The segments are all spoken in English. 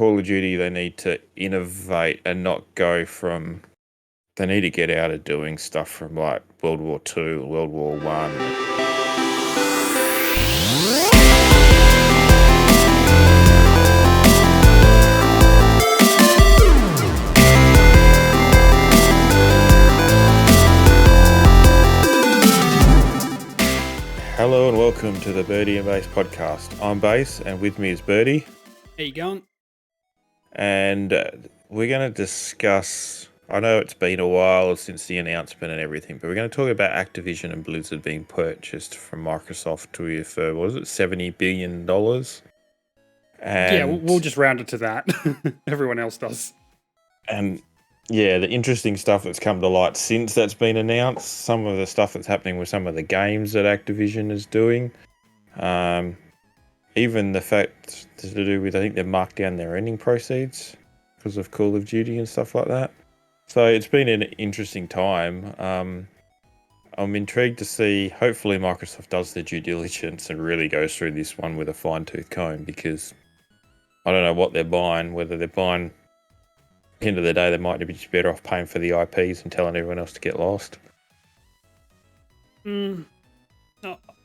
Call of Duty, they need to innovate and not go from. They need to get out of doing stuff from like World War II, World War One. Hello and welcome to the Birdy and Bass Podcast. I'm Bass and with me is Birdy. How you going? And we're going to discuss, I know it's been a while since the announcement and everything, but we're going to talk about Activision and Blizzard being purchased from Microsoft for, what was it, $70 billion? And yeah, we'll just round it to that. Everyone else does. And yeah, the interesting stuff that's come to light since that's been announced, some of the stuff that's happening with some of the games that Activision is doing, even the fact to do with, I think they've marked down their ending proceeds because of Call of Duty and stuff like that. So it's been an interesting time. I'm intrigued to see, hopefully Microsoft does their due diligence and really goes through this one with a fine-tooth comb, because I don't know what they're buying, whether they're buying, at the end of the day, they might be better off paying for the IPs and telling everyone else to get lost. No,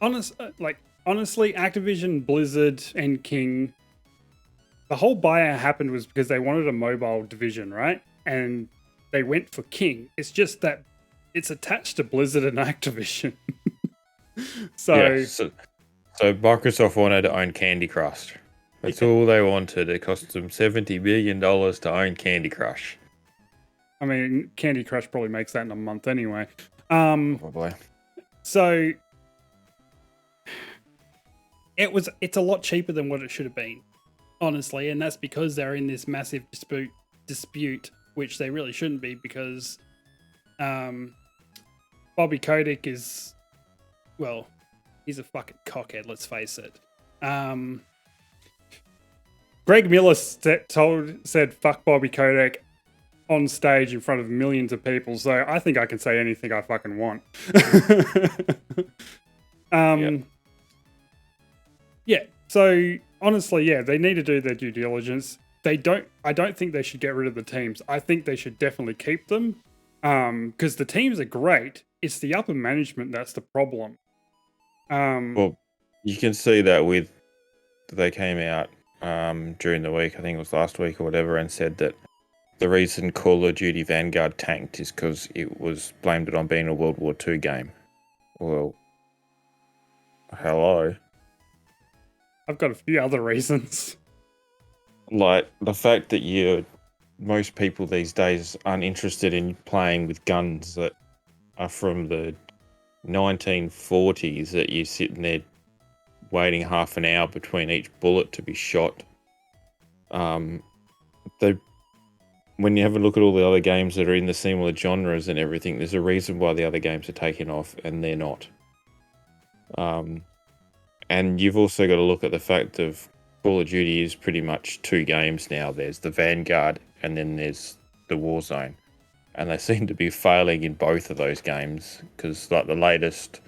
honestly, Activision, Blizzard, and King, the whole buyout happened was because they wanted a mobile division, right? And they went for King. It's just that it's attached to Blizzard and Activision. So Microsoft wanted to own Candy Crush. That's all they wanted. It cost them $70 billion to own Candy Crush. I mean, Candy Crush probably makes that in a month anyway. Probably. So it's a lot cheaper than what it should have been, honestly, and that's because they're in this massive dispute, which they really shouldn't be, because Bobby Kotick is, well, he's a fucking cockhead, let's face it. Greg Miller said fuck Bobby Kotick on stage in front of millions of people, so I think I can say anything I fucking want. Yeah, so honestly, yeah, they need to do their due diligence. I don't think they should get rid of the teams. I think they should definitely keep them, because the teams are great. It's the upper management that's the problem. Well, you can see that with, they came out during the week, I think it was last week or whatever, and said that the reason Call of Duty Vanguard tanked is because it was blamed it on being a World War II game. Well, hello. I've got a few other reasons. Like the fact that most people these days aren't interested in playing with guns that are from the 1940s, that you're sitting there waiting half an hour between each bullet to be shot. When you have a look at all the other games that are in the similar genres and everything, there's a reason why the other games are taking off and they're not. And you've also got to look at the fact of Call of Duty is pretty much two games now. There's the Vanguard and then there's the Warzone. And they seem to be failing in both of those games, because like the latest,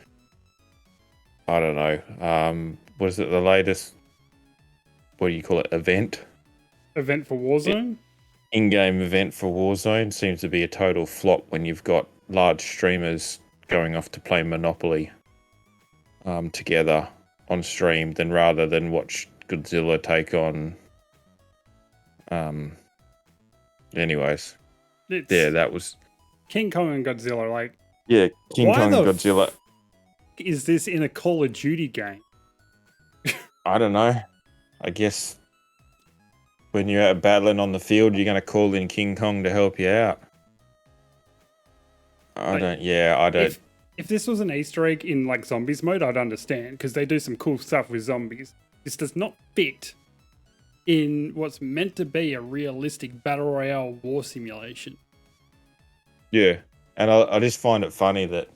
I don't know, was it the latest, what do you call it, event? Event for Warzone? In-game event for Warzone seems to be a total flop when you've got large streamers going off to play Monopoly together on stream, rather than watch Godzilla take on. Anyways, that was King Kong and Godzilla. Like, yeah, King Kong and Godzilla. Is this in a Call of Duty game? I don't know. I guess when you're out battling on the field, you're going to call in King Kong to help you out. I don't. If this was an Easter egg in like zombies mode, I'd understand, because they do some cool stuff with zombies. This does not fit in what's meant to be a realistic battle royale war simulation. Yeah, and I just find it funny that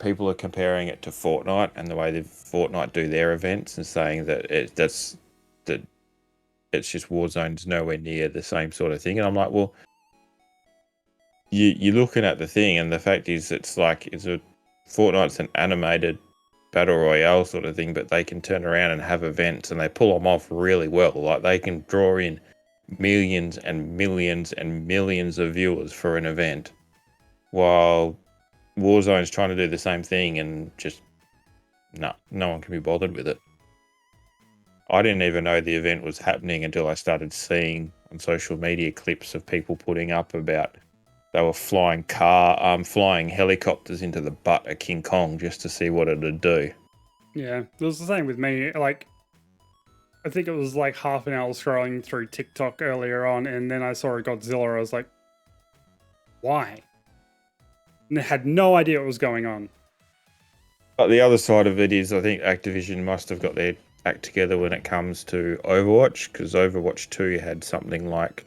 people are comparing it to Fortnite and the way that Fortnite do their events, and saying that it's just Warzone's nowhere near the same sort of thing. And I'm like, well, you're looking at the thing, and the fact is, Fortnite's an animated battle royale sort of thing, but they can turn around and have events, and they pull them off really well. Like, they can draw in millions and millions and millions of viewers for an event, while Warzone's trying to do the same thing and just no one can be bothered with it. I didn't even know the event was happening until I started seeing on social media clips of people putting up about they were flying helicopters into the butt of King Kong just to see what it'd do. Yeah, it was the same with me. Like, I think it was like half an hour scrolling through TikTok earlier on, and then I saw a Godzilla. I was like, why? And I had no idea what was going on. But the other side of it is I think Activision must have got their act together when it comes to Overwatch, because Overwatch 2 had something like,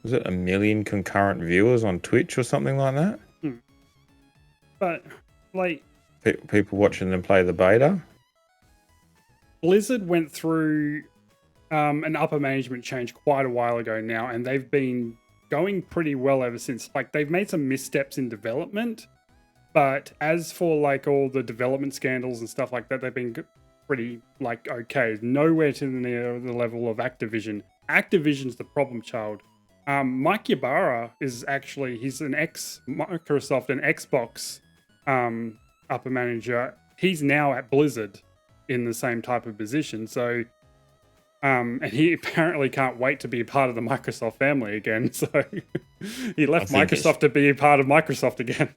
was it 1 million concurrent viewers on Twitch or something like that? But, like... People watching them play the beta? Blizzard went through an upper management change quite a while ago now, and they've been going pretty well ever since. Like, they've made some missteps in development, but as for, like, all the development scandals and stuff like that, they've been pretty, like, okay. Nowhere to near the level of Activision. Activision's the problem child. Mike Ybarra is actually, he's an ex-Microsoft and Xbox upper manager. He's now at Blizzard in the same type of position. So, and he apparently can't wait to be a part of the Microsoft family again. So he left Microsoft to be a part of Microsoft again.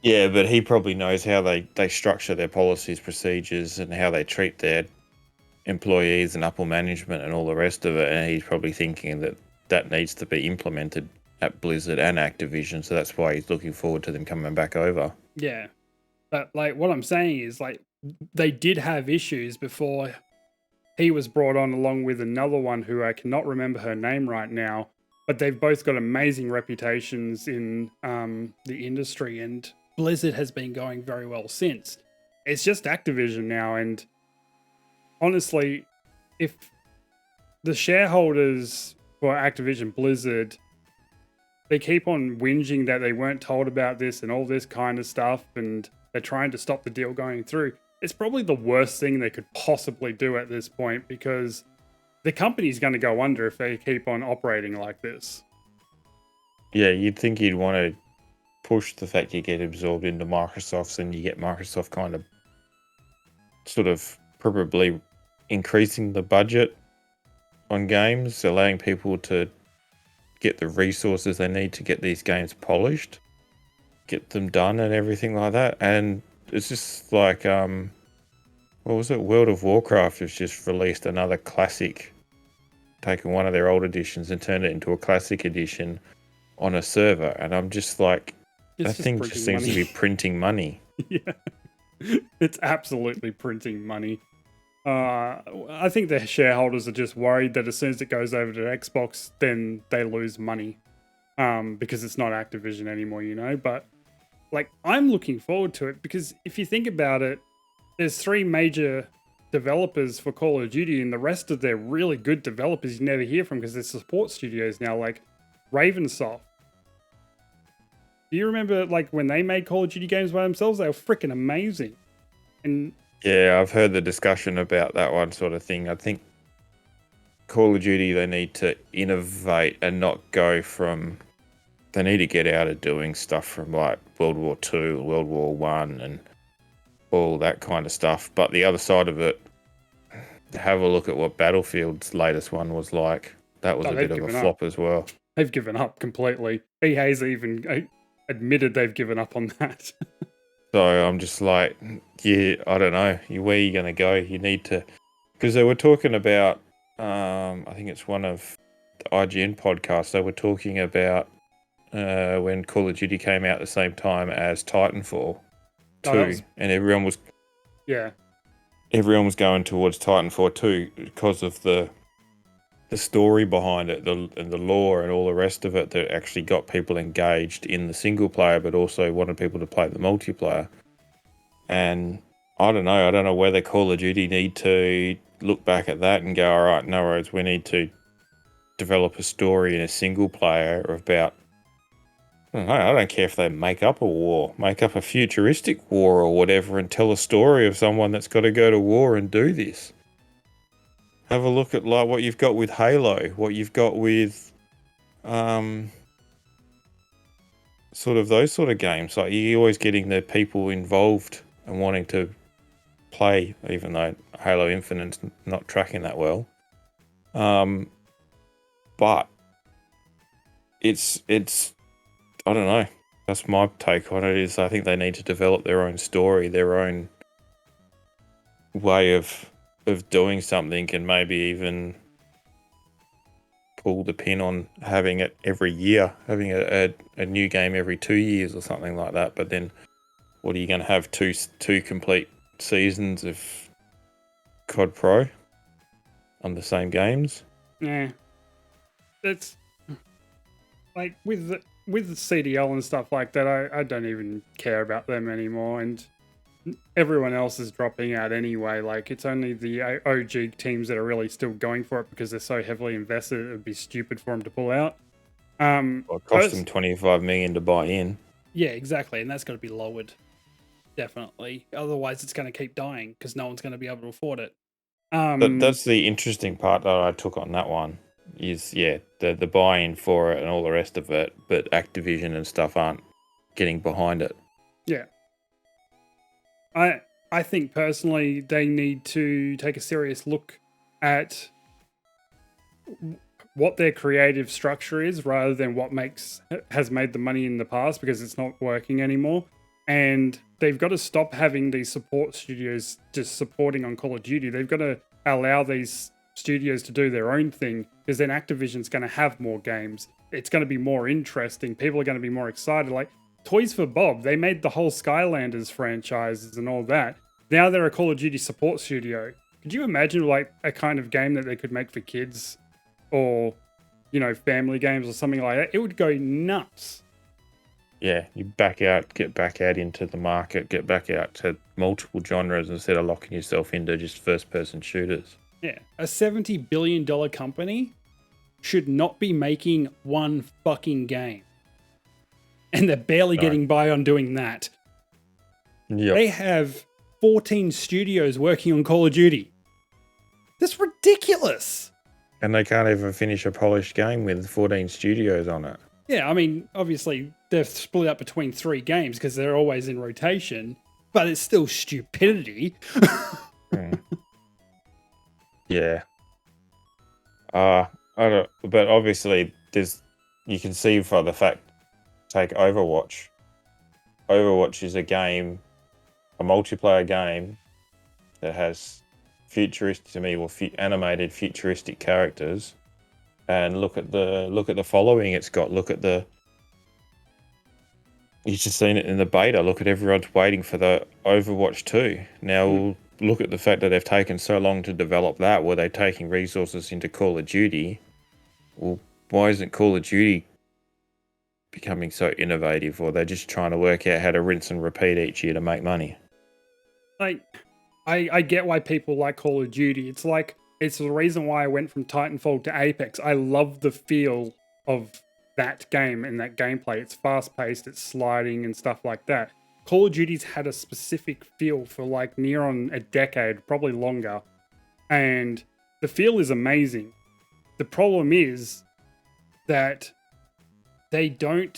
Yeah, but he probably knows how they structure their policies, procedures, and how they treat their employees and upper management and all the rest of it. And he's probably thinking that needs to be implemented at Blizzard and Activision. So that's why he's looking forward to them coming back over. Yeah. But like what I'm saying is like they did have issues before he was brought on, along with another one who I cannot remember her name right now. But they've both got amazing reputations in the industry, and Blizzard has been going very well since. It's just Activision now, and honestly, if the shareholders for Activision Blizzard, they keep on whinging that they weren't told about this and all this kind of stuff, and they're trying to stop the deal going through, it's probably the worst thing they could possibly do at this point, because the company's going to go under if they keep on operating like this. Yeah, you'd think you'd want to push the fact you get absorbed into Microsoft's, and you get Microsoft kind of sort of probably increasing the budget on games, allowing people to get the resources they need to get these games polished, get them done and everything like that. And it's just like, what was it? World of Warcraft has just released another classic, taken one of their old editions and turned it into a classic edition on a server. And I'm just like, that thing just seems to be printing money. Yeah, it's absolutely printing money. I think the shareholders are just worried that as soon as it goes over to Xbox, then they lose money because it's not Activision anymore, you know. But like, I'm looking forward to it, because if you think about it, there's 3 major developers for Call of Duty, and the rest of their really good developers you never hear from because they're support studios now, like Ravensoft. Do you remember like when they made Call of Duty games by themselves? They were freaking amazing. And yeah, I've heard the discussion about that one sort of thing. I think Call of Duty, they need to innovate and not go from... They need to get out of doing stuff from like World War II, World War One, and all that kind of stuff. But the other side of it, have a look at what Battlefield's latest one was like. That was a bit of a flop as well. They've given up completely. EA's even admitted they've given up on that. So I'm just like, yeah, I don't know. Where are you going to go? You need to... Because they were talking about, I think it's one of the IGN podcasts, they were talking about when Call of Duty came out at the same time as Titanfall 2, and everyone was going towards Titanfall 2 because of the story behind it, and the lore and all the rest of it, that actually got people engaged in the single player, but also wanted people to play the multiplayer. And I don't know whether Call of Duty need to look back at that and go, all right, no worries, we need to develop a story in a single player about, I don't care if they make up a war, make up a futuristic war or whatever, and tell a story of someone that's got to go to war and do this. Have a look at like what you've got with Halo, what you've got with sort of those sort of games. Like you're always getting the people involved and wanting to play, even though Halo Infinite's not tracking that well. But it's I don't know. That's my take on it. Is I think they need to develop their own story, their own way of doing something, and maybe even pull the pin on having it every year, having a new game every 2 years or something like that. But then, what are you going to have two complete seasons of COD Pro on the same games? Yeah, it's like with the CDL and stuff like that. I don't even care about them anymore, and everyone else is dropping out anyway. Like it's only the OG teams that are really still going for it because they're so heavily invested. It would be stupid for them to pull out. Well, it cost them $25 million to buy in. Yeah, exactly, and that's got to be lowered. Definitely. Otherwise, it's going to keep dying because no one's going to be able to afford it. But that's the interesting part that I took on that one. Is the buy-in for it and all the rest of it, but Activision and stuff aren't getting behind it. Yeah. I think personally they need to take a serious look at what their creative structure is rather than what has made the money in the past, because it's not working anymore. And they've got to stop having these support studios just supporting on Call of Duty. They've got to allow these studios to do their own thing, because then Activision's going to have more games. It's going to be more interesting. People are going to be more excited. Like Toys for Bob, they made the whole Skylanders franchises and all that. Now they're a Call of Duty support studio. Could you imagine like a kind of game that they could make for kids or, family games or something like that? It would go nuts. Yeah, you get back out into the market, get back out to multiple genres instead of locking yourself into just first-person shooters. Yeah, a $70 billion company should not be making one fucking game. And they're barely getting by on doing that. Yep. They have 14 studios working on Call of Duty. That's ridiculous. And they can't even finish a polished game with 14 studios on it. Yeah, I mean, obviously, they're split up between 3 games because they're always in rotation, but it's still stupidity. Yeah. I don't. But obviously, you can see for the fact. Take Overwatch. Overwatch is a multiplayer game that has animated futuristic characters. And look at the following it's got. You've just seen it in the beta. Look at everyone's waiting for the Overwatch 2. Now look at the fact that they've taken so long to develop that. Were they taking resources into Call of Duty? Well, why isn't Call of Duty becoming so innovative? Or they're just trying to work out how to rinse and repeat each year to make money? Like, I get why people like Call of Duty. It's the reason why I went from Titanfall to Apex. I love the feel of that game and that gameplay. It's fast-paced, it's sliding and stuff like that. Call of Duty's had a specific feel for like near on a decade, probably longer. And the feel is amazing. The problem is that I don't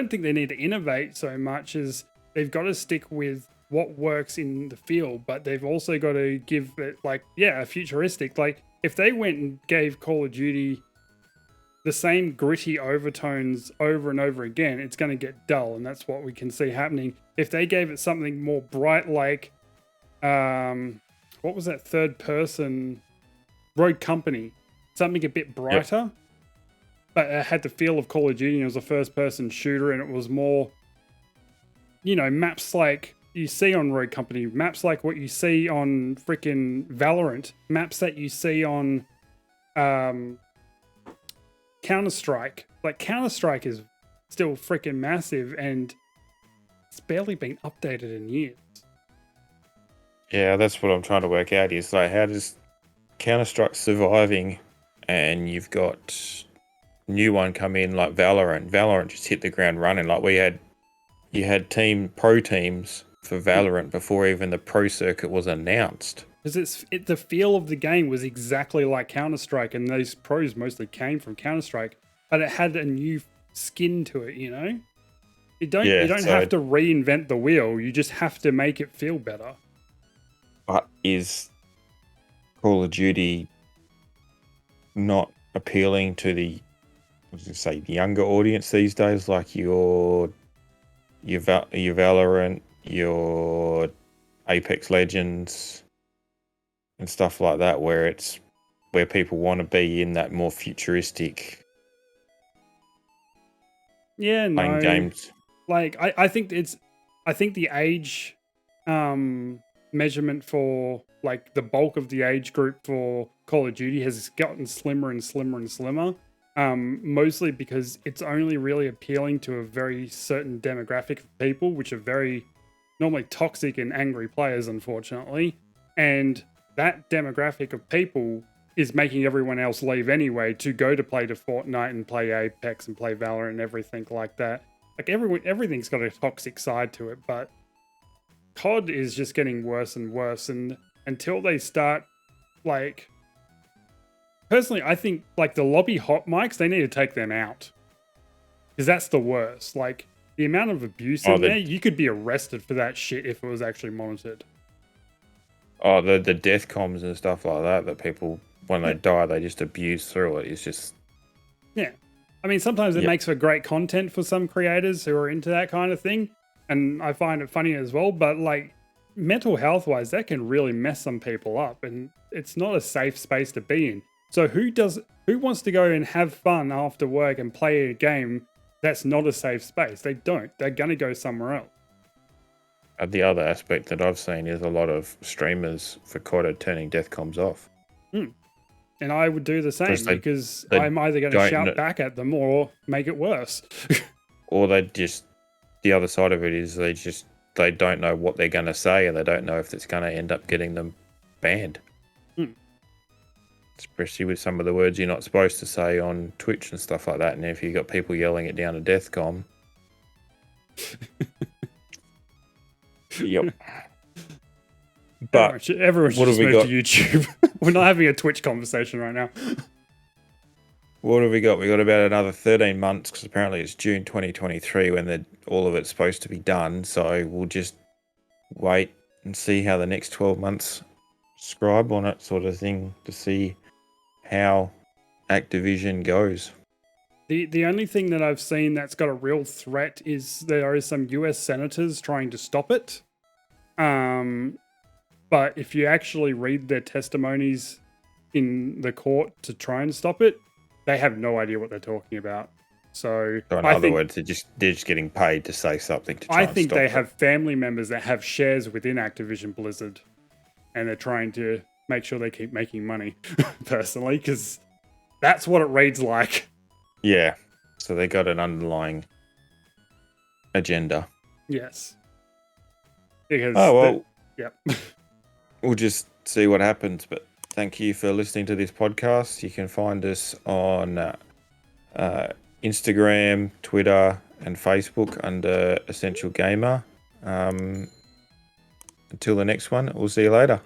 think they need to innovate so much as they've got to stick with what works in the field, but they've also got to give it a futuristic. Like if they went and gave Call of Duty the same gritty overtones over and over again, it's going to get dull, and that's what we can see happening. If they gave it something more bright, like what was that third person Rogue Company, something a bit brighter. Yep. But it had the feel of Call of Duty, and it was a first-person shooter, and it was more, maps like you see on Rogue Company, maps like what you see on freaking Valorant, maps that you see on Counter-Strike. Like, Counter-Strike is still freaking massive, and it's barely been updated in years. Yeah, that's what I'm trying to work out is, like, how does Counter-Strike surviving, and you've got new one come in like Valorant. Valorant just hit the ground running. Like you had pro teams for Valorant before even the pro circuit was announced. because the feel of the game was exactly like Counter-Strike, and those pros mostly came from Counter-Strike, but it had a new skin to it, you know? You don't have to reinvent the wheel, you just have to make it feel better. But is Call of Duty not appealing to the younger audience these days, like your Valorant, your Apex Legends and stuff like that, where people want to be in that more futuristic playing games? Like I think the age measurement for like the bulk of the age group for Call of Duty has gotten slimmer and slimmer and slimmer. Mostly because it's only really appealing to a very certain demographic of people, which are very normally toxic and angry players, unfortunately. And that demographic of people is making everyone else leave anyway to go to play to Fortnite and play Apex and play Valorant and everything like that. Like everything's got a toxic side to it, but COD is just getting worse and worse. And until they start, like, personally, I think like the lobby hot mics, they need to take them out, because that's the worst. Like the amount of abuse in there, you could be arrested for that shit if it was actually monitored. Oh, the death comms and stuff like that people, when they die, they just abuse through it. It's just... Yeah. I mean, sometimes it makes for great content for some creators who are into that kind of thing. And I find it funny as well. But like mental health wise, that can really mess some people up. And it's not a safe space to be in. So who wants to go and have fun after work and play a game that's not a safe space? They don't. They're going to go somewhere else. The other aspect that I've seen is a lot of streamers for COD are turning death comms off. And I would do the same, because I'm either going to shout back at them or make it worse. Or the other side of it is they don't know what they're going to say, and they don't know if it's going to end up getting them banned. Especially with some of the words you're not supposed to say on Twitch and stuff like that. And if you've got people yelling it down to deathcom. Yep. But everyone should just move to YouTube. We're not having a Twitch conversation right now. What have we got? We got about another 13 months, because apparently it's June 2023 when all of it's supposed to be done. So we'll just wait and see how the next 12 months scribe on it, sort of thing, to see how Activision goes. The only thing that I've seen that's got a real threat is there is some US senators trying to stop it. But if you actually read their testimonies in the court to try and stop it, they have no idea what they're talking about. So in other words, they're just getting paid to say something to try and stop it. I think they have family members that have shares within Activision Blizzard, and they're trying to make sure they keep making money, personally, because that's what it reads like. Yeah. So they got an underlying agenda. Yes. Because yep. We'll just see what happens, but thank you for listening to this podcast. You can find us on Instagram, Twitter, and Facebook under Essential Gamer. Until the next one, we'll see you later.